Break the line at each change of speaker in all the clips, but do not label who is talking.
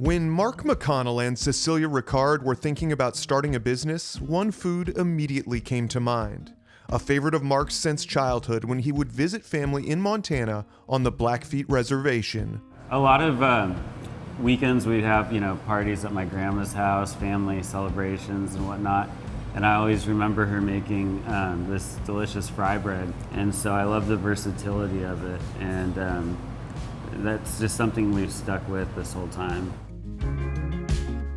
When Mark McConnell and Cecilia Ricard were thinking about starting a business, one food immediately came to mind. A favorite of Mark's since childhood when he would visit family in Montana on the Blackfeet Reservation.
A lot of weekends we'd have, parties at my grandma's house, family celebrations and whatnot. And I always remember her making this delicious frybread. And so I love the versatility of it. And that's just something we've stuck with this whole time.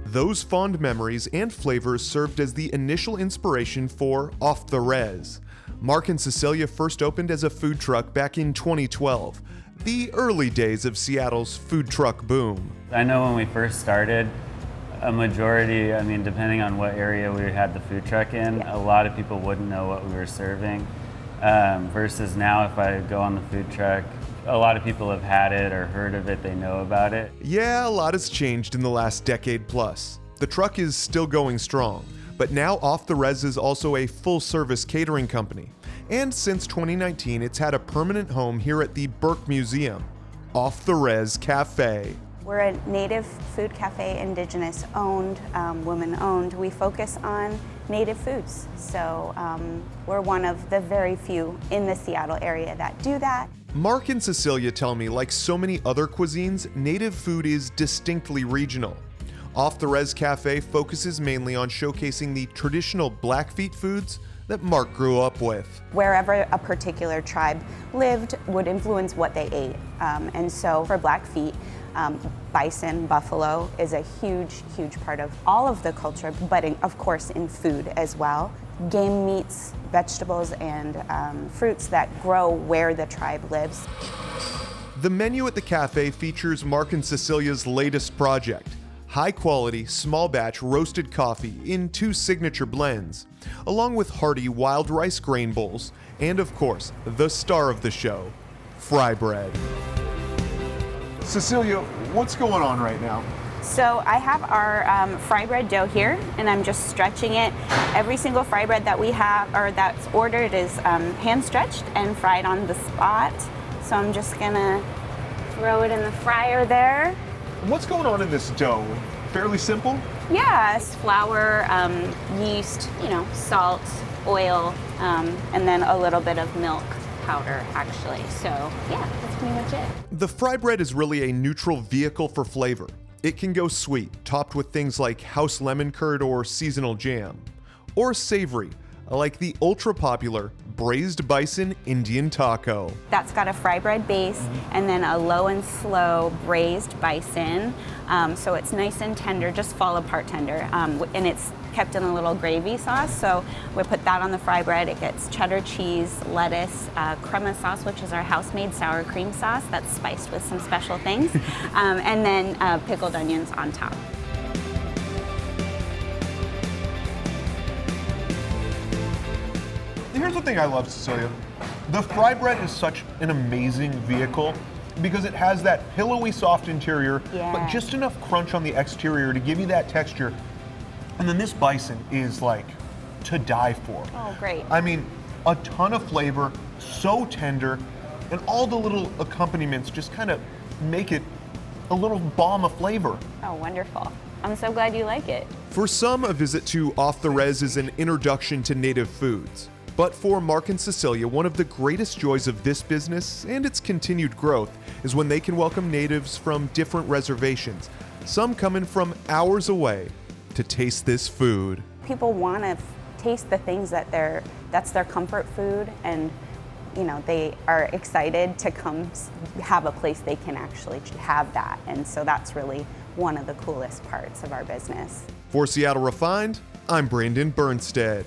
Those fond memories and flavors served as the initial inspiration for Off the Rez. Mark and Cecilia first opened as a food truck back in 2012, the early days of Seattle's food truck boom.
I know when we first started, a majority, depending on what area we had the food truck in, a lot of people wouldn't know what we were serving. Versus now, if I go on the food truck, a lot of people have had it or heard of it, they know about it.
Yeah, a lot has changed in the last decade plus. The truck is still going strong, but now Off the Rez is also a full-service catering company. And since 2019, it's had a permanent home here at the Burke Museum, Off the Rez Cafe.
We're a native food cafe, indigenous owned, women owned. We focus on native foods. So we're one of the very few in the Seattle area that do that.
Mark and Cecilia tell me, like so many other cuisines, native food is distinctly regional. Off the Rez Cafe focuses mainly on showcasing the traditional Blackfeet foods that Mark grew up with.
Wherever a particular tribe lived would influence what they ate. And so for Blackfeet, bison, buffalo is a huge, huge part of all of the culture, but of course in food as well. Game meats, vegetables, and fruits that grow where the tribe lives.
The menu at the cafe features Mark and Cecilia's latest project, high-quality, small-batch roasted coffee in 2 signature blends, along with hearty wild rice grain bowls, and of course, the star of the show, frybread. Cecilia, what's going on right now?
So I have our frybread dough here, and I'm just stretching it. Every single frybread that we have, or that's ordered, is hand stretched and fried on the spot. So I'm just gonna throw it in the fryer there.
What's going on in this dough? Fairly simple?
Yeah, it's flour, yeast, salt, oil, and then a little bit of milk powder, actually. So yeah, that's pretty much it.
The frybread is really a neutral vehicle for flavor. It can go sweet, topped with things like house lemon curd or seasonal jam, or savory, like the ultra-popular braised bison Indian taco.
That's got a frybread base and then a low and slow braised bison. So it's nice and tender, just fall apart tender. And it's kept in a little gravy sauce. So we put that on the frybread. It gets cheddar cheese, lettuce, crema sauce, which is our house-made sour cream sauce that's spiced with some special things, and then pickled onions on top.
Here's the thing I love, Cecilia. The frybread is such an amazing vehicle because it has that pillowy soft interior, but just enough crunch on the exterior to give you that texture. And then this bison is like to die for.
Oh, great.
A ton of flavor, so tender, and all the little accompaniments just kind of make it a little bomb of flavor.
Oh, wonderful. I'm so glad you like it.
For some, a visit to Off the Rez is an introduction to native foods. But for Mark and Cecilia, one of the greatest joys of this business and its continued growth is when they can welcome natives from different reservations, some coming from hours away, to taste this food.
People want to taste the things that's their comfort food, and they are excited to come have a place they can actually have that. And so that's really one of the coolest parts of our business.
For Seattle Refined, I'm Brandon Bernstead.